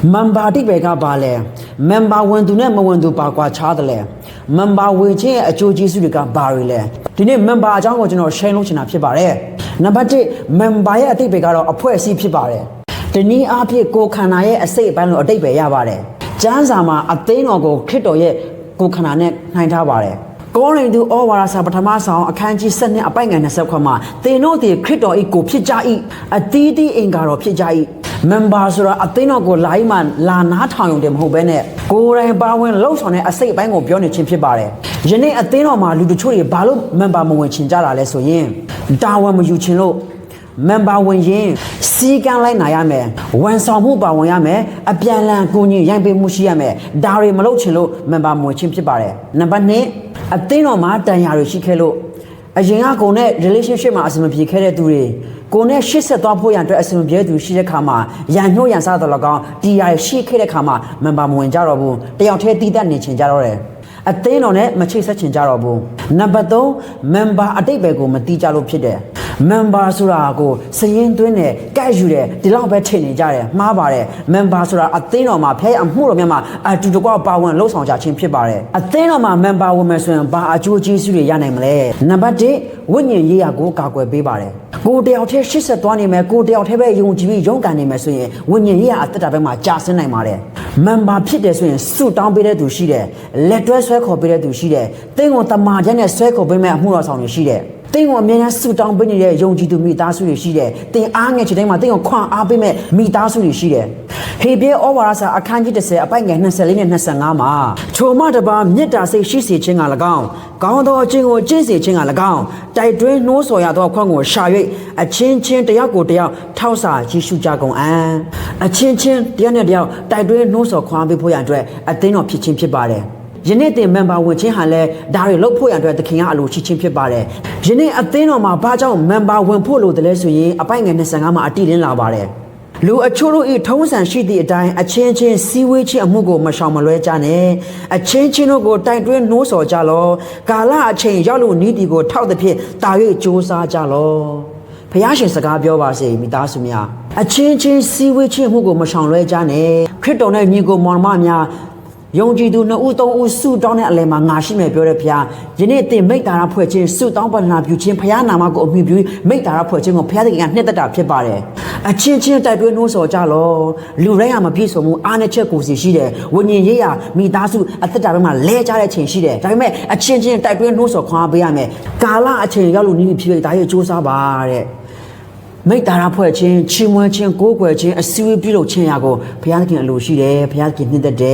member တိပဲကပါလဲ member ဝင်သူနဲ့မဝင်သူပါကွာခြားတယ်လေ member ဝင်ခြင်းရဲ့အကျိုးကျေးဇူးတွေကဘာတွေလဲဒီနေ့ member အကြောင်းကိုကျွန်တော် share လုပ်ချင်တာဖြစ်ပါတယ်နံပါတ်1 member ရဲ့အတိတ်ပဲကတော့အဖွဲ့အစည်းဖြစ်ပါတယ်ဒီနည်းအားဖြင့်ကိုခန္ဓာရဲ့အစိတ်အပိုင်းလို့အတိတ်ပဲရပါတယ်ကျမ်းစာမှာအသိတော်ကိုခရစ်တော်ရဲ့ကိုခန္ဓာနဲ့နှိုင်းထားပါတယ်ကောရိန္သုဩဝါဒစာပထမဆောင်အခန်းကြီး7အပိုင်ငယ်20ခွမှာသင်တို့သည်ခရစ်တော်၏ကိုဖြစ်ကြ၏အတီးတီးအင်္ဂါတော်ဖြစ်ကြ၏member ဆိုတာအသိတော်ကိုလာမှလာနားထောင်ရုံတည်းမဟုတ်ဘဲနဲ့ကိုယ်တိုင်ပါဝင်လှုပ်ဆောင်တဲ့အစိတ်အပိုင်းကိုပြောနေခြင်းဖြစ်ပါတယ်ယနေ့အသိတော်မှာလူတချို့တွေဘာလို့ member မဝင်ချင်ကြတာလဲဆိုရင်တာဝန်မယူချင်လို့ member ဝင်ရင်စီကံလိုက်နိုင်ရမယ်ဝန်ဆောင်မှုပါဝင်ရမယ်အပြန်လန်ကိုကြီးရိုင်းပေးမှုရှိရမယ်ဒါတွေမလုပ်ချင်လို့ member မဝင်ခြင်းဖြစ်ပါတယ်နံပါတ်2အသိတော်မှာတန်ရာတွေရှိခဲ့လို့အရင်ကကိုယ်နဲ့ relationship မှာအဆင်မပြေခဲ့တဲ့သူတွေကိုယ်နဲ့ရှစ်ဆက်သွားဖို့ရန်အတွက်အဆင်မပြေတဲ့သူရှိတဲ့ခါမှာရန်ညှို့ရန်စားတော်၎င်းဒီရာရှိခဲ့တဲ့ခါမှာ member မဝင်ကြတော့ဘူးတယောက်တည်းတည်တတ်နေချင်ကြတော့တယ်အသိတော်နဲ့မချိတ်ဆက်ချင်ကြတော့ဘူးနံပါတ်3 member အတိတ်ပဲကိုမတီးကြလို့ဖြစ်တယ်member ဆိုတာကိုစရင်သွင်းတယ်ကဲ့ယူတယ်ဒီလောက်ပဲထင်နေကြတယ်မှားပါတယ် member ဆိုတာအသင်းတော်မှာဖျက်အမှုတော်များမှာအတူတကွပါဝင်လှုပ်ဆောင်ကြခြင်းဖြစ်ပါတယ်အသင်းတော်မှာ member ဝင်မယ်ဆိုရင်ဘာအကျိုးကျေးဇူးတွေရနိုင်မလဲနံပါတ်1ဝိညာဉ်ရေးရာကိုကာကွယ်ပေးပါတယ်ကိုတယောက်တည်းရှစ်ဆက်သွားနေမယ်ကိုတယောက်တည်းပဲယုံကြည်ပြီးရုန်းကန်နေမယ်ဆိုရင်ဝိညာဉ်ရေးရာအသက်တာဘက်မှာကြာဆင်းနိုင်ပါတယ် member ဖြစ်တယ်ဆိုရင်စုတောင်းပေးတဲ့သူရှိတယ်လက်တွဲဆွဲခေါ်ပေးတဲ့သူရှိတယ်တင်းကိုတမာချက်နဲ့ဆွဲခေါ်ပေးမဲ့အမှုတော်ဆောင်တွေရှိတယ်တင်းကိုအမြဲတမ်းဆူတောင်းပေးနေတဲ့ယုံကြည်သူမိသားစုတွေရှိတယ်။တင်းအားငယ်ချင်တိုင်းမှာတင်းကိုခွန်အားပေးမဲ့မိသားစုတွေရှိတယ်။ဟေဘရဲဩဝါဒစာအခန်းကြီး30အပိုင်ငယ်24နဲ့25မှာချိုမတပါမေတ္တာစိတ်ရှိစေခြင်းက၎င်းကောင်းသောအခြင်းကိုကျင့်စေခြင်းက၎င်းတိုက်တွင်းနှိုးဆော်ရသောခွန်ကိုရှာ၍အချင်းချင်းတယောက်ကိုတယောက်ထောက်စာကြည့်ရှုကြကုန်အံ့အချင်းချင်းတယောက်နဲ့တယောက်တိုက်တွင်းနှိုးဆော်ခွန်အားပေးဖို့ရန်အတွက်အသင်းတော်ဖြစ်ခြင်းဖြစ်ပါတယ်။ယနေ့တင် member ဝင်ခြင်းဟာလဲဒါတွေလုပ်ဖို့ရန်အတွက်သခင်ကအလိုရှိခြင်းဖြစ်ပါတယ်။ယနေ့အသင်းတော်မှာဘာကြောင့် member ဝင်ဖို့လိုတယ်လဲဆိုရင်အပိုင်ငယ်25မှာအတိလင်းလာပါတယ်။လူအချို့တို့ဤထုံးစံရှိသည့်အတိုင်းအချင်းချင်းစီဝေးခြင်းအမှုကိုမရှောင်မလွဲကြနဲ့အချင်းချင်းတို့ကိုတိုက်တွန်းနှိုးဆော်ကြလောကာလအချိန်ရောက်လို့ဤတီကိုထောက်သဖြင့်တာ၍စ조사ကြလောဘုရားရှင်စကားပြောပါစေမိသားစုများအချင်းချင်းစီဝေးခြင်းအမှုကိုမရှောင်လွဲကြနဲ့ခရစ်တော်နဲ့ညီကိုမောင်မများယုံကြည်သူ2ဦး3ဦးစုတောင်းတဲ့အလယ်မှာငါရှိမယ်ပြောတဲ့ဘုရားယနေ့သင်မိတ္တာရဖွဲ့ခြင်းစုတောင်းပန္နာပြုခြင်းဘုရားနာမကိုအမိပြုမိတ္တာရဖွဲ့ခြင်းကိုဘုရားသခင်ကနှစ်သက်တာဖြစ်ပါတယ်အချင်းချင်းတိုက်တွန်းနှိုးဆော်ကြလောလူတိုင်းကမပြည့်စုံမှုအားနည်းချက်ကိုစီရှိတယ်ဝိညာဉ်ရေးရာမိသားစုအသက်တာဘက်မှာလဲကြတဲ့ချိန်ရှိတယ်ဒါပေမဲ့အချင်းချင်းတိုက်တွန်းနှိုးဆော်ခွန်အားပေးရမယ်ကာလအချိန်ရောက်လို့နည်းဖြစ်ဒါရဲ့စ조사ပါတဲ့မိတ္တာရဖွဲ့ခြင်းချီးမွမ်းခြင်းကိုးကွယ်ခြင်းအစည်းအဝေးပြုလုပ်ခြင်းရာကိုဘုရားသခင်အလိုရှိတယ်ဘုရားသခင်နှင့်သက်တယ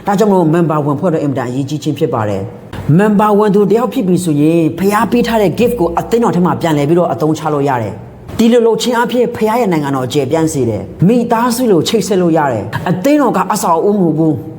်ဒါကြောင့်မလို့ member ဝင်ဖွဲ့တဲ့အင်မတန်အရေးကြီးခြင်းဖြစ်ပါတယ် member ဝင်သူတယောက်ဖြစ်ပြီဆိုရင်ဘုရားပေးထားတဲ့ gift ကိုအသင်းတော်ထဲမှာပြန်လည်ပြီးတော့အသုံးချလို့ရတယ်ဒီလိုလုပ်ခြင်းအဖြစ်ဘုရားရဲ့နိုင်ငံတော်ကျေပြန့်စေတယ်မိသားစုလိုချိတ်ဆက်လို့ရတယ်အသင်းတော်ကအဆောက်အဦမဟုတ်ဘူး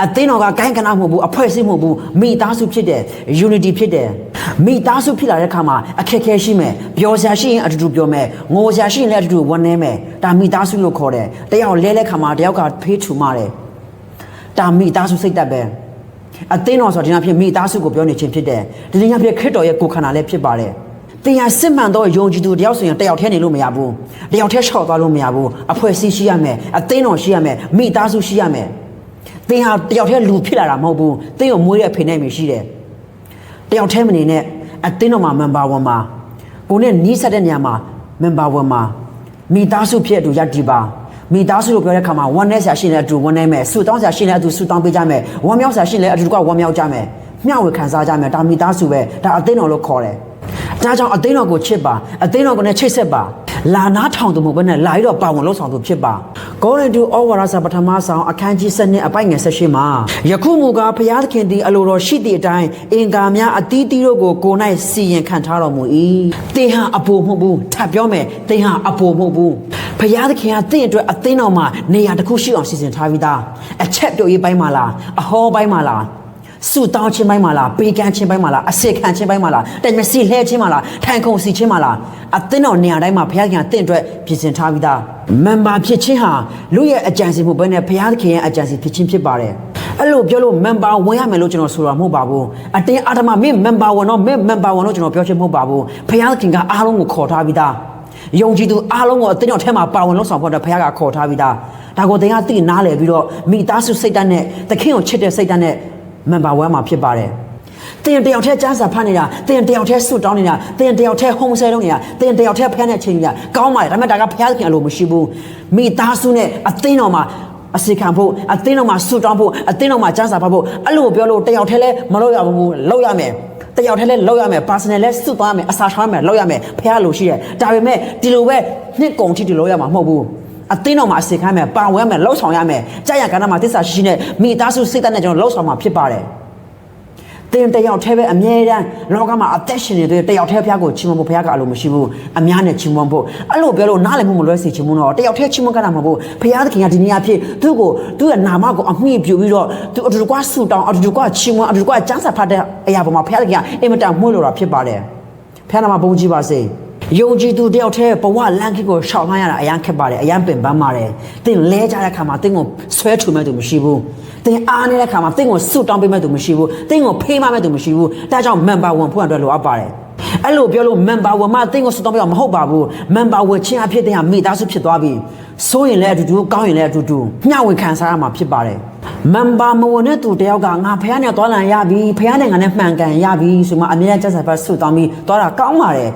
အသင်းတော်ကကိုင်းကနာမဟုတ်ဘူးအဖွဲ့အစည်းမဟုတ်ဘူးမိသားစုဖြစ်တယ် unity ဖြစ်တယ်မိသားစုဖြစ်လာတဲ့အခါမှာအခက်အခဲရှိမယ်ပျော်စရာရှိရင်အတူတူပျော်မယ်ငိုစရာရှိရင်လည်းအတူတူဝမ်းနည်းမယ်ဒါမိသားစုလို့ခေါ်တယ်တယောက်လဲခါမှာတယောက်ကဖေးထူမာတယ်ဒါမိသားစုစိတ်သက်ပဲအသင်းတော်ဆိုတော့ဒီနေ့ဖြစ်မိသားစုကိုပြောနေခြင်းဖြစ်တယ်ဒီနေ့ဖြစ်ခရစ်တော်ရဲ့ကိုယ်ခန္ဓာလည်းဖြစ်ပါတယ်တင်ရစစ်မှန်သောယုံကြည်သူတယောက်ဆိုရင်တယောက်တည်းနေလို့မရဘူးတယောက်တည်းရှော့သွားလို့မရဘူးအဖွဲ့အစည်းရှိရမယ်အသင်းတော်ရှိရမယ်မိသားစုရှိရမယ်သင်ဟာတယောက်တည်းလူဖြစ်လာတာမဟုတ်ဘူးသင်ကိုမွေးတဲ့အဖေနဲ့မျိုးရှိတယ်တယောက်တည်းမနေနဲ့အသင်းတော်မှာ member ဝင်မှာကိုနဲ့နီးစပ်တဲ့နေရာမှာ member ဝင်မှာမိသားစုဖြစ်အတူရပ်တည်ပါမိသားစုလို့ပြောတဲ့ခါမှာဝမ်းနည်းစရာရှိရင်လည်းအတူဝမ်းနည်းမယ်ဆူတောင်းစရာရှိရင်လည်းအတူဆူတောင်းပေးကြမယ်ဝမ်းမြောက်စရာရှိရင်လည်းအတူတကွဝမ်းမြောက်ကြမယ်မျှဝေခံစားကြမယ်ဒါမိသားစုပဲဒါအသင်းတော်လို့ခေါ်တယ်ဒါကြောင့်အသင်းတော်ကိုချစ်ပါအသင်းတော်ကိုနဲ့ချိတ်ဆက်ပါလာနာထောင်သူမဟုတ်ဘဲနဲ့လာပြီးတော့ပါဝင်လှုပ်ဆောင်သူဖြစ်ပါကောရိန္သုဩဝါဒစာပထမဆောင်အခန်းကြီး7အပိုင်ငယ်18မှာယခုမူကားဘုရားသခင်သည်အလိုတော်ရှိသည့်အတိုင်းအင်္ဂါများအသီးသီးတို့ကိုကိုယ်၌စီရင်ခံထားတော်မူ၏သင်ဟာအဖို့မဟုတ်ဘူးထပ်ပြောမယ်သင်ဟာအဖို့မဟုတ်ဘူးဘုရားသခင်ကသင်အတွက်အသင်းတော်မှာနေရာတစ်ခုရှိအောင်စီစဉ်ထားပြီးသားအချက်ပြုတ်ရေးပိုင်းမှာလားအဟောပိုင်းမှာလားစုတောင်းခြင်းပိုင်းမှာလားပေးကမ်းခြင်းပိုင်းမှာလားအစေခံခြင်းပိုင်းမှာလားတိုင်မစီလှဲခြင်းမှာလားထိုင်ခုံစီခြင်းမှာလားအသင်းတော်နေရာတိုင်းမှာဘုရားသခင်တင့်အတွက်ပြင်ဆင်ထားပြီးသား member ဖြစ်ခြင်းဟာလူရဲ့အကြံစီမှုပဲနဲ့ဘုရားသခင်ရဲ့အကြံစီဖြစ်ခြင်းဖြစ်ပါတယ်အဲ့လိုပြောလို့ member ဝင်ရမယ်လို့ကျွန်တော်ဆိုတာမဟုတ်ပါဘူးအတင်းအာဓမ္မမင်း member ဝင်တော့မင်း member ဝင်လို့ကျွန်တော်ပြောချင်မဟုတ်ပါဘူးဘုရားသခင်ကအားလုံးကိုခေါ်ထားပြီးသားယုံကြည်သူအားလုံးကိုအသင်းတော်ထဲမှာပါဝင်လို့ဆောင်ဖို့အတွက်ဘုရားကခေါ်ထားပြီးသား ဒါကိုတင်ကတိနားလေပြီးတော့မိသားစုစိတ်ဓာတ်နဲ့သခင်ကိုချစ်တဲ့စိတ်ဓာတ်နဲ့ member 1မှာဖြစ်ပါတယ်တင်တယောက်တည်းကျမ်းစာဖတ်နေတာတင်တယောက်တည်းဆုတောင်းနေတာတင်တယောက်တည်းဟုံးဆဲလုံးနေတာတင်တယောက်တည်းဖျားတဲ့ချိန်ကြီးကောင်းပါတယ်ဒါပေမဲ့ဒါကဖျားခင်အလိုမရှိဘူးမိသားစုနဲ့အသင်းတော်မှာအစီခံဖို့အသင်းတော်မှာဆုတောင်းဖို့အသင်းတော်မှာကျမ်းစာဖတ်ဖို့အဲ့လိုပြောလို့တယောက်တည်းလဲမလုပ်ရဘူးလုပ်ရမယ်တယောက်တည်းလဲလုပ်ရမယ် personal လဲဆုတောင်းရမယ်အစာရှောင်းရမယ်လုပ်ရမယ်ဖျားလို့ရှိတယ်ဒါပေမဲ့ဒီလိုပဲနှစ်ကုန်ထိဒီလိုရမှာမဟုတ်ဘူးအသင်းတော်မှာအစီခံမယ်ပါဝင်မယ်လှုပ်ဆောင်ရမယ်ကြာရကဏ္ဍမှာသစ္စာရှိရှိနဲ့မိသားစုစိတ်ဓာတ်နဲ့ကျွန်တော်လှုပ်ဆောင်မှာဖြစ်ပါတယ်တင်တယောက်တည်းပဲအမြဲတမ်းလောကမှာအသက်ရှင်နေတဲ့တယောက်တည်းဘုရားကိုချီးမွမ်းဖို့ဘုရားကအလိုမရှိဘူးအများနဲ့ချီးမွမ်းဖို့အဲ့လိုပြောလို့နားလည်မှုမလွဲစေချင်ဘူးတော့တယောက်တည်းချီးမွမ်းကြတာမဟုတ်ဘူးဘုရားသခင်ကဒီနေ့အဖြစ်သူ့ရဲ့နာမကိုအမှီပြုပြီးတော့သူအတူတကွဆူတောင်းအတူတကွချီးမွမ်းအတူတကွကျမ်းစာဖတ်တဲ့အရာပေါ်မှာဘုရားသခင်ကအင်မတန်မှုလို့တာဖြစ်ပါတယ်ဘုရားနာမဘုန်းကြီးပါစေယုံကြည်သူတယောက်တည်းဘဝလမ်းကြီးကိုရှောင်လှမ်းရတာအရန်ခက်ပါတယ်အရန်ပင်ပန်းပါတယ်တင်လဲကြတဲ့အခါမှာတင်ကိုဆွဲထူမဲ့သူမရှိဘူးတင်အားနေတဲ့အခါမှာတင်ကိုစွတ်တောင်းပေးမဲ့သူမရှိဘူးတင်ကိုဖေးမမဲ့သူမရှိဘူးဒါကြောင့် member 1ဖွင့်အတွက်လိုအပ်ပါတယ်အဲ့လိုပြောလို့ member 1မှာတင်ကိုစွတ်တောင်းပေးတော့မဟုတ်ပါဘူး member 1ချင်းအဖြစ်တင်ဟာမိသားစုဖြစ်သွားပြီစိုးရင်လည်းအတူတူကောင်းရင်လည်းအတူတူမျှဝေခံစားရမှာဖြစ်ပါတယ် member မဝင်တဲ့သူတယောက်ကငါဖះနဲ့သွားလန်ရပြီဖះနဲ့ငါနဲ့မှန်ကန်ရပြီဆိုမှအမြဲတမ်းစက်ပတ်စွတ်တောင်းပြီးသွားတာကောင်းပါတယ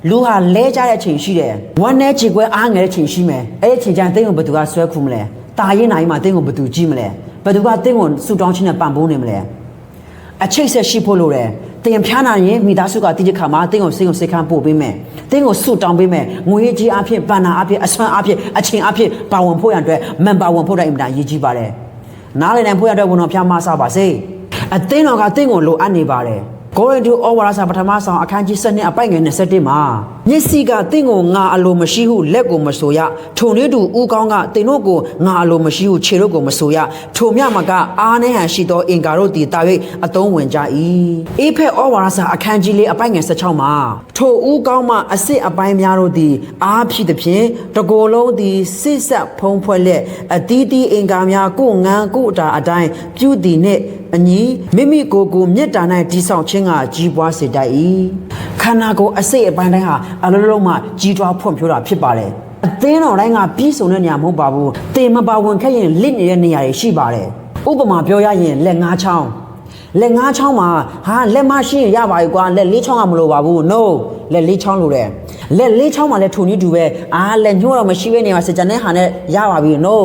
်လူဟာလဲကြတဲ့အချိန်ရှိတယ်ဝမ်းနဲ့ခြေခွဲအားငယ်တဲ့ချိန်ရှိမယ်အဲ့ဒီချိန်ကျရင်တင်းကိုဘယ်သူကဆွဲခုမလဲတာရင်နိုင်မှာတင်းကိုဘယ်သူကြည့်မလဲဘယ်သူကတင်းကိုဆူတောင်းချင်းနဲ့ပံ့ပိုးနေမလဲအချိတ်ဆက်ရှိဖို့လိုတယ်တင်ဖျားနာရင်မိသားစုကတိကျခါမှာတင်းကိုစိတ်ကိုစိတ်ခမ်းပို့ပေးမယ်တင်းကိုဆူတောင်းပေးမယ်ငွေကြီးအဖြစ်ပန်နာအဖြစ်အဆွမ်းအဖြစ်အချိန်အဖြစ်ပါဝင်ဖို့ရတဲ့ member ဝင်ဖို့တဲ့အင်မတန်အရေးကြီးပါတယ်နားလည်နိုင်ဖို့ရတဲ့ဝန်တော်ဖျားမဆပါစေအသင်းတော်ကတင်းကိုလိုအပ်နေပါတယ်ကိုရိန္သုဩဝါဒစာပထမဆောင်အခန်းကြီး7အပိုက်ငယ်21မှာမျက်စိကတင့်ကိုငါအလိုမရှိဟုလက်ကိုမဆိုရထုံလေးတူဥကောင်းကတင်တို့ကိုငါအလိုမရှိဟုခြေတို့ကိုမဆိုရထုံမြမကအားနှဲဟန်ရှိသောအင်္ကာတို့သည်တာ၍အသုံးဝင်ကြ၏အေဖက်ဩဝါဒစာအခန်းကြီးအပိုက်ငယ်16မှာထိုဥကောင်းမှအစစ်အပိုင်းများတို့သည်အားဖြစ်သည်ဖြင့်တကိုယ်လုံးသည်စစ်ဆက်ဖုံးဖွဲ့လက်အတီးတီးအင်္ကာများကိုငန်းကိုအတာအတိုင်းပြုသည်နှင့်အညီမိမိကိုယ်ကိုမေတ္တာ၌ကြီးဆောင်ခြင်းကကြီးပွားစေတတ်၏ခန္ဓာကိုယ်အစိတ်အပိုင်းတိုင်းဟာအလုံးလုံးမှကြီးထွားဖွံ့ဖြိုးတာဖြစ်ပါတယ်အသင်းတော်တိုင်းကပြီးဆုံးတဲ့နေရာမဟုတ်ပါဘူးတင်မပါဝင်ခဲ့ရင်လစ်နေတဲ့နေရာတွေရှိပါတယ်ဥပမာပြောရရင်လက်ငါးချောင်းလက်ငါးချောင်းမှာဟာလက်မရှိရင်ရပါ යි ကွာလက်လေးချောင်းကမလိုပါဘူး no လက်လေးချောင်းလိုတယ်လက်လေးချောင်းမှာလည်းထုံနေတူပဲလက်ညှိုးတော့မရှိဘဲနေမှာစကြတဲ့ဟာနဲ့ရပါပြီ no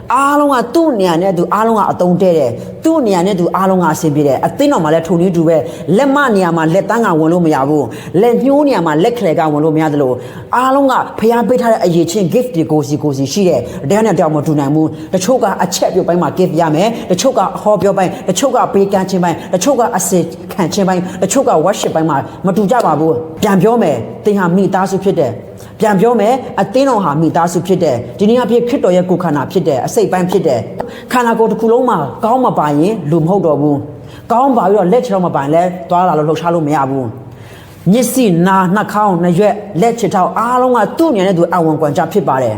အားလုံးကသူ့နေရာနဲ့သူအားလုံးကအတုံးတဲတယ်သူ့နေရာနဲ့သူအားလုံးကအဆင်ပြေတယ်အသင်းတော်မှာလည်းထုံနေတူပဲလက်မနေရာမှာလက်တန်းကဝင်လို့မရဘူးလက်ညှိုးနေရာမှာလက်ခလေကဝင်လို့မရတယ်လို့အားလုံးကဖျားပေးထားတဲ့အရေးချင်း gift တွေကိုစီရှိတယ်တရားနဲ့တောင်မတူနိုင်ဘူးတချို့ကအချက်ပြုတ်ပိုင်းမှာ gift ရမယ်တချို့ကဟောပြောပိုင်းတချို့ကပေးကမ်းခြင်းပိုင်းတချို့ကအစစ်ခံခြင်းပိုင်းတချို့က worship ပိုင်းမှာမတူကြပါဘူးပြန်ပြောမယ်သင်ဟာမိသားစုဖြစ်တယ်ပြန်ပြောမယ်အသင်းတော်ဟာမိသားစုဖြစ်တယ်ဒီနေ့အဖြစ်ခရစ်တော်ရဲ့ကိုယ်ခန္ဓာဖြစ်တယ်အစိတ်ပိုင်းဖြစ်တယ်ခန္ဓာကိုယ်တစ်ခုလုံးမှာကောင်းမပါရင်လူမဟုတ်တော့ဘူးကောင်းပါပြီးတော့လက်ချောင်းမပါရင်လည်းသွားလာလို့လှုပ်ရှားလို့မရဘူးမျက်စိနာနှာခေါင်းနှရွက်လက်ချေထောက်အားလုံးကသူ့နေနဲ့သူအဝန်ကွန်ကြဖြစ်ပါတယ်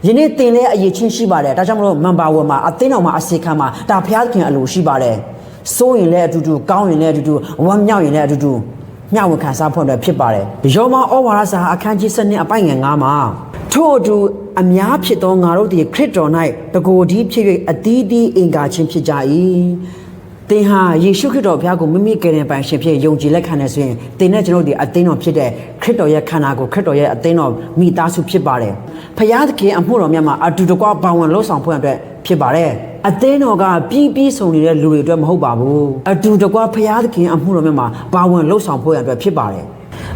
ယနေ့သင်လည်းအရေးချင်းရှိပါတယ်ဒါကြောင့်မလို့ member ဝင်မှာအသင်းတော်မှာအစီခံမှာဒါဘုရားခင်အလိုရှိပါတယ်စိုးရင်လည်းအတူတူကောင်းရင်လည်းအတူတူဝမ်းမြောက်ရင်လည်းအတူတူမျှဝေခံစားဖွင့်တယ်ဖြစ်ပါတယ်ယောမဩဝါဒစာအခန်းကြီး7အပိုက်ငယ်9မှာထို့အတူအများဖြစ်သောငါတို့သည်ခရစ်တော်၌တကိုယ်ဒီဖြစ်၍အတီးတီးအင်္ဂါချင်းဖြစ်ကြ၏သင်ဟာယေရှုခရစ်တော်ဘုရားကိုမိမိကယ်တင်ပိုင်ရှင်ဖြစ်ယုံကြည်လက်ခံနေဆိုရင်သင်နဲ့ကျွန်တော်တို့ဒီအသင်းတော်ဖြစ်တဲ့ခရစ်တော်ရဲ့ခန္ဓာကိုခရစ်တော်ရဲ့အသင်းတော်မိသားစုဖြစ်ပါတယ်ဘုရားသခင်အမှုတော်မြတ်မှာအတူတကွပါဝင်လှုပ်ဆောင်ဖွင့်အတွက်ဖြစ်ပါတယ်အသင်းတော်ကပြီးဆုံးနေတဲ့လူတွေအတွက်မဟုတ်ပါဘူးအတူတကွဖရာသခင်အမှုတော်မြတ်မှာပါဝင်လှုပ်ဆောင်ဖို့ရအတွက်ဖြစ်ပါတယ်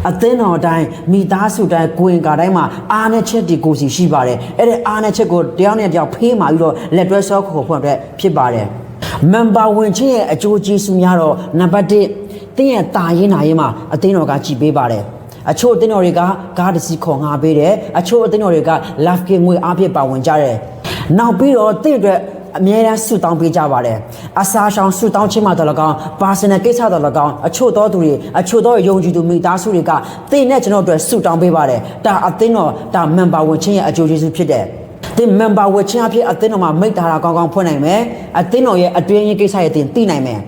အသင်းတော်တိုင်းမိသားစုတိုင်းကိုယ်င်္ဂါတိုင်းမှာအားနဲ့ချက်တွေကိုစီရှိပါတယ်အဲ့ဒီအားနဲ့ချက်ကိုတယောက်နဲ့တယောက်ဖေးမာပြီးတော့လက်တွဲဆောခေါ်ဖို့အတွက်ဖြစ်ပါတယ် member ဝင်ခြင်းရဲ့အကျိုးကျေးဇူးများတော့နံပါတ်1တင်းရဲ့တာရင်နာရင်မှာအသင်းတော်ကကြည်ပေးပါတယ်အချို့အသင်းတော်တွေကကားတစ်စီးခေါ်ငါပေးတယ်အချို့အသင်းတော်တွေက life game ငွေအားဖြင့်ပါဝင်ကြတယ်နောက်ပြီးတော့တင့်အတွက်အမြဲတမ်းဆုတောင်းပေးကြပါတယ်အစာရှောင်ဆုတောင်းခြင်းမှာတော့၎င်း personal ကိစ္စတော့၎င်းအချို့သောသူတွေအချို့သောယုံကြည်သူမိသားစုတွေကသင်နဲ့ကျွန်တော်တို့ဆုတောင်းပေးပါတယ်ဒါအသင်းတော်ဒါ member ဝင်ခြင်းရဲ့အကျိုးကျေးဇူးဖြစ်တယ်သင် member ဝင်ခြင်းအဖြစ်အသင်းတော်မှာမိတ္တာကောင်းကောင်းဖွင့်နိုင်မယ်အသင်းတော်ရဲ့အတွင်းရေးကိစ္စရဲ့သင်သိနိုင်မယ်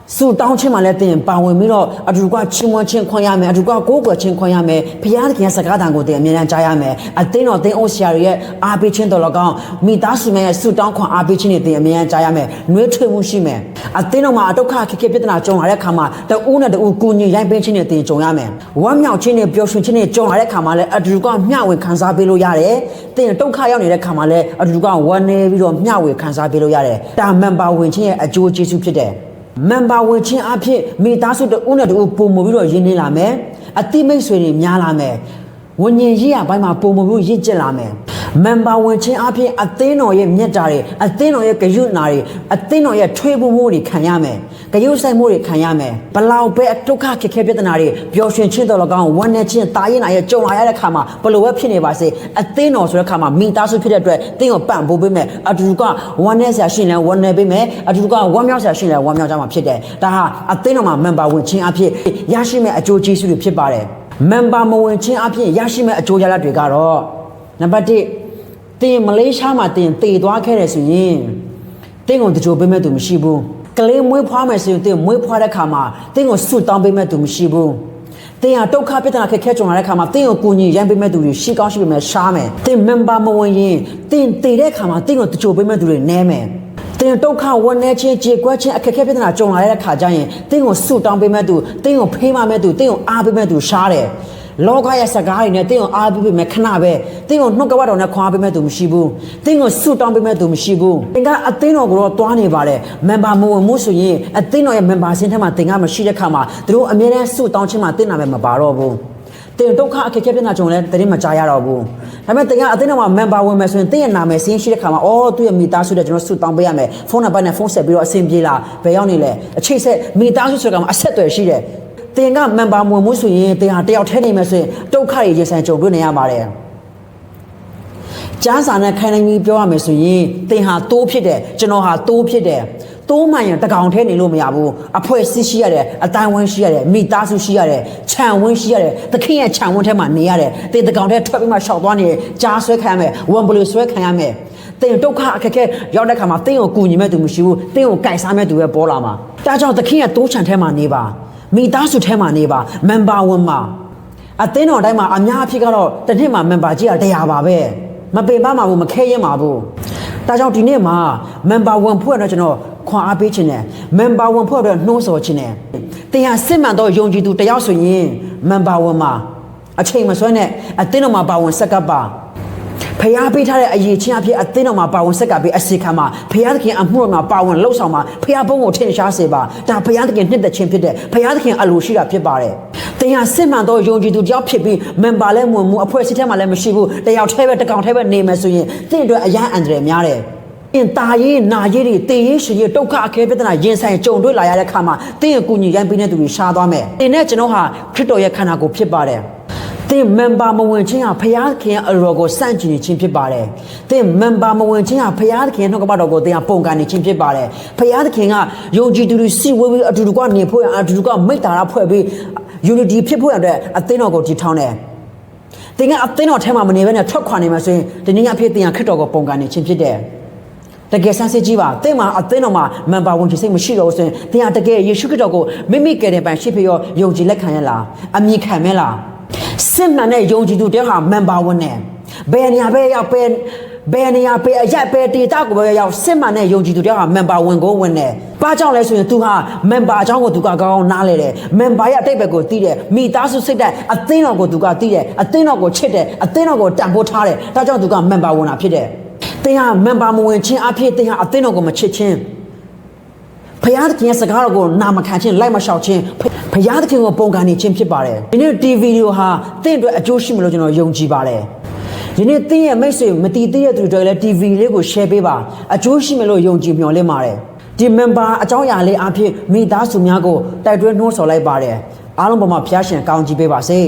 စုတောင်းချင်းမှလည်းတင်ပါဝင်ပြီးတော့အတူကချင်းဝန်းချင်းခွန်ရမယ်အတူကကိုးကွယ်ချင်းခွန်ရမယ်ဖျားသခင်စကားတန်ကိုတင်အမြဲတမ်းကြားရမယ်အသင်းတော်သင်းအိုးဆရာတွေရဲ့အားပေးခြင်းတော်လကောင်းမိသားစုရဲ့စုတောင်းခွန်အားပေးခြင်းတွေတင်အမြဲတမ်းကြားရမယ်နှွေးထွေးမှုရှိမယ်အသင်းတော်မှာအဒုက္ခခက်ခဲပြဿနာကြုံလာတဲ့အခါမှာတဦးနဲ့တဦးကိုညီရိုင်းပေးခြင်းတွေတင်ကြုံရမယ်ဝမ်းမြောက်ခြင်းတွေပျော်ရွှင်ခြင်းတွေကြုံလာတဲ့အခါမှာလည်းအတူကမျှဝေခံစားပေးလို့ရတယ်တင်ဒုက္ခရောက်နေတဲ့အခါမှာလည်းအတူကဝမ်းနေပြီးတော့မျှဝေခံစားပေးလို့ရတယ်ဒါမန်ပါဝင်ခြင်းရဲ့အကျိုးကျေးဇူးဖြစ်တယ်မန်ပါဝင်ခြင်းအဖြစ်မိသားစုတဦးနဲ့တဦးပုံမပြီးတော့ရင်းနှီးလာမယ်အတိမိတ်ဆွေတွေများလာမယ်ဝဉ္ဉင်ရေးရပိုင်းမှာပုံမပြီးရင့်ကျက်လာမယ်မန်ပါဝင်ခြင်းအဖြစ်အသင်းတော်ရဲ့မြတ်တာတွေအသင်းတော်ရဲ့ဂရုဏာတွေအသင်းတော်ရဲ့ထွေးမှုတွေခံရမယ်ဂရုစိုက်မှုတွေခံရမယ်ဘလောက်ပဲဒုက္ခခက်ခဲပြဿနာတွေပျော်ရွှင်ခြင်းတော်၎င်းဝမ်းနည်းခြင်းတာရင်နာရဲ့ကြုံလာရတဲ့ခါမှာဘလို့ပဲဖြစ်နေပါစေအသင်းတော်ဆိုတဲ့ခါမှာမိသားစုဖြစ်တဲ့အတွက်သင်ကိုပံ့ပိုးပေးမယ်အတူကဝမ်းနည်းစရာရှိရင်ဝမ်းနည်းပေးမယ်အတူကဝမ်းမြောက်စရာရှိရင်ဝမ်းမြောက်ကြမှာဖြစ်တယ်ဒါဟာအသင်းတော်မှာမန်ပါဝင်ခြင်းအဖြစ်ရရှိမဲ့အကျိုးကျေးဇူးတွေဖြစ်ပါတယ်မန်ပါမဝင်ခြင်းအဖြစ်ရရှိမဲ့အကျိုးရလဒ်တွေကတော့နံပါတ်1တင်မလေးရှားမှာတင်တည်သွားခဲ့တယ်ဆိုရင်တင်ကိုတကြိုပေးမဲ့သူမရှိဘူးကလေးမွေးဖွားမယ်ဆိုရင်တင်မွေးဖွားတဲ့ခါမှာတင်ကိုဆွတောင်းပေးမဲ့သူမရှိဘူးတင်ဟာဒုက္ခပြဿနာခက်ခဲကြုံလာတဲ့ခါမှာတင်ကိုကိုညီရမ်းပေးမဲ့သူတွေရှိကောင်းရှိပေမဲ့ရှားမယ်တင်မန်ပါမဝင်ရင်တင်တည်တဲ့ခါမှာတင်ကိုတကြိုပေးမဲ့သူတွေနဲမယ်တင်ဒုက္ခဝန်းနေခြင်းကြေကွက်ခြင်းအခက်အခဲပြဿနာကြုံလာတဲ့ခါကျရင်တင်ကိုဆွတောင်းပေးမဲ့သူတင်ကိုဖေးမမဲ့သူတင်ကိုအားပေးမဲ့သူရှားတယ်လောကရဲ့စကားတွေနဲ့တင်းကိုအားပေးပေးမယ်ခဏပဲတင်းကိုနှုတ်ကပတ်တော်နဲ့ခွာပေးမယ်သူမရှိဘူးတင်းကိုဆုတောင်းပေးမယ်သူမရှိဘူးတင်ကအသင်းတော်ကိုတော့တွားနေပါတယ်မန်ပါမဝင်မှုဆိုရင်အသင်းတော်ရဲ့မန်ပါစင်းထဲမှာတင်ကမရှိတဲ့ခါမှာသူတို့အမြဲတမ်းဆုတောင်းခြင်းမှာတင်းနာမယ်မပါတော့ဘူးတင်ဒုက္ခအခက်အခဲပြဿနာကြုံလဲတင်းမကြားရတော့ဘူးဒါပေမဲ့တင်ကအသင်းတော်မှာမန်ပါဝင်မယ်ဆိုရင်တင်းရဲ့နာမည်စင်းရှိတဲ့ခါမှာအော်သူ့ရဲ့မိသားစုတဲ့ကျွန်တော်ဆုတောင်းပေးရမယ်ဖုန်းနံပါတ်နဲ့ဖုန်းဆက်ပြီးတော့အဆင်ပြေလားဘယ်ရောက်နေလဲအချိတ်ဆက်မိသားစုဆိုတဲ့ခါမှာအဆက်အသွယ်ရှိတယ်တင်ကမန်ပါမဝင်မှုဆိုရင်တင်ဟာတယောက်ထဲနေမယ်ဆိုရင်ဒုက္ခတွေရင်ဆိုင်ကြုံတွေ့နေရပါတယ်ကျမ်းစာနဲ့ခိုင်နိုင်ပြီးပြောရမယ်ဆိုရင်တင်ဟာတိုးဖြစ်တယ်ကျွန်တော်ဟာတိုးဖြစ်တယ်တိုးမှန်ရင်တကောင်ထဲနေလို့မရဘူးအဖွဲ့အစည်းရှိရတယ်အတိုင်းဝန်းရှိရတယ်မိသားစုရှိရတယ်ခြံဝန်းရှိရတယ်သခင်ရဲ့ခြံဝန်းထဲမှာနေရတယ်တင်တကောင်ထဲထွက်ပြီးမှရှောက်သွားနေကြားဆွဲခံရမယ်ဝန်ဘလူဆွဲခံရမယ်တင်ဒုက္ခအခက်ခဲရောက်တဲ့ခါမှာတင်ကိုကူညီမဲ့သူမရှိဘူးတင်ကိုကြိုက်စားမဲ့သူပဲပေါ်လာမှာဒါကြောင့်သခင်ရဲ့တိုးခြံထဲမှာနေပါမိသားစုထဲမှာနေပါမန်ပါဝင်မှာအသင်းတော်တိုင်းမှာအများအဖြစ်ကတော့တစ်နှစ်မှာမန်ပါကြီးက100ပါပဲမပင်ပမှာဘူးမခဲရင်ပါဘူးဒါကြောင့်ဒီနေ့မှာမန်ပါဝင်ဖွဲ့တော့ကျွန်တော်ခွန်အားပေးခြင်းနဲ့မန်ပါဝင်ဖွဲ့တော့နှိုးဆော်ခြင်းနဲ့တရားစစ်မှန်တော့ယုံကြည်သူတယောက်ဆိုရင်မန်ပါဝင်မှာအချိန်မဆွဲနဲ့အသင်းတော်မှာပါဝင်ဆက်ကပ်ပါဖျားပေးထားတဲ့အရေးချင်းအဖြစ်အသင်းတော်မှာပါဝင်ဆက်ကပ်ပြီးအစီခံမှာဖျားသခင်အမှုတော်မှာပါဝင်လှုပ်ဆောင်မှာဖျားဘုံကိုထင်ရှားစေပါဒါဖျားသခင်နှစ်သက်ခြင်းဖြစ်တဲ့ဖျားသခင်အလိုရှိတာဖြစ်ပါတယ်တရားစစ်မှန်သောယုံကြည်သူတယောက်ဖြစ်ပြီးမန်ပါလဲဝင်မှုအဖွဲ့အစည်းထဲမှာလည်းမရှိဘူးတယောက်တည်းပဲတကောင်တည်းပဲနေမယ်ဆိုရင်တင့်အတွက်အရန်အန္တရာယ်များတယ်အင်တာရေးနာရေးတွေတေးရေးရှင်ရေးဒုက္ခအခဲပြဿနာရင်ဆိုင်ကြုံတွေ့လာရတဲ့ခါမှာတင်းရဲ့ကူညီရိုင်းပေးတဲ့သူတွေရှားသွားမယ်တင်းနဲ့ကျွန်တော်ဟာခရစ်တော်ရဲ့ခန္ဓာကိုယ်ဖြစ်ပါတယ်တင်မန်ပါမဝင်ခြင်းဟာဖျားခင်အရောကိုစန့်ကျင်ခြင်းဖြစ်ပါတယ်။တင်မန်ပါမဝင်ခြင်းဟာဖျားခင်နှုတ်ကပတ်တော်ကိုတင်ဟာပုံကန်နေခြင်းဖြစ်ပါတယ်။ဖျားခင်ကယုံကြည်သူတွေစီဝေးအတူတူကနေဖို့အတူတူကမိတ္တာရဖွဲ့ပြီး unity ဖြစ်ဖို့အတွက်အသင်းတော်ကိုတည်ထောင်တယ်။တင်ကအသင်းတော်ထဲမှာမနေဘဲနဲ့ထွက်ခွာနေမှာဆိုရင်ဒီနေ့အဖြစ်တင်ဟာခရစ်တော်ကိုပုံကန်နေခြင်းဖြစ်တယ်။တကယ်ဆန်းစစ်ကြည့်ပါတင်မှာအသင်းတော်မှာမန်ပါဝင်ခြင်းစိတ်မရှိတော့ဆိုရင်တင်ဟာတကယ်ယေရှုခရစ်တော်ကိုမိမိကယ်တဲ့ပံရှိဖြစ်ရောယုံကြည်လက်ခံရလားအမြင်ခံမဲလားစစ်မှန်တဲ့ယုံကြည်သူတယောက်ဟာမန်ပါဝင်တယ်ဘယ်နေရာပဲရောက်ဘယ်နေရာပဲအရက်ပဲဒေတာကိုပဲရောက်စစ်မှန်တဲ့ယုံကြည်သူတယောက်ဟာမန်ပါဝင်ကိုဝင်တယ်ဘာကြောင့်လဲဆိုရင်သူဟာမန်ပါအကြောင်းကိုသူကကောင်းကောင်းနားလဲတယ်မန်ပါရဲ့အတိတ်ဘက်ကိုသိတယ်မိသားစုစိတ်တဲ့အသင်းတော်ကိုသူကသိတယ်အသင်းတော်ကိုချစ်တယ်အသင်းတော်ကိုတန်ဖိုးထားတယ်ဒါကြောင့်သူကမန်ပါဝင်တာဖြစ်တယ်သင်ဟာမန်ပါမဝင်ခြင်းအဖြစ်သင်ဟာအသင်းတော်ကိုမချစ်ခြင်းဖျားသခင်ရဲ့စကားတော်ကိုနာမခံခြင်းလိုက်မလျှောက်ခြင်းဖျားသခင်ကိုပုံကန်နေခြင်းဖြစ်ပါတယ်ဒီနေ့ဒီဗီဒီယိုဟာသင်အတွက်အကျိုးရှိမယ်လို့ကျွန်တော်ယုံကြည်ပါတယ်ဒီနေ့သင်ရဲ့မိတ်ဆွေမတီးသေးတဲ့သူတွေလည်းဒီဗီလေးကို share ပေးပါအကျိုးရှိမယ်လို့ယုံကြည်မျှော်လင့်ပါတယ်ဒီ member အကြောင်းအရာလေးအဖြစ်မိသားစုများကိုတိုက်တွန်းနှိုးဆော်လိုက်ပါတယ်အားလုံးပေါ်မှာဖျားရှင်ကောင်းချီးပေးပါစေ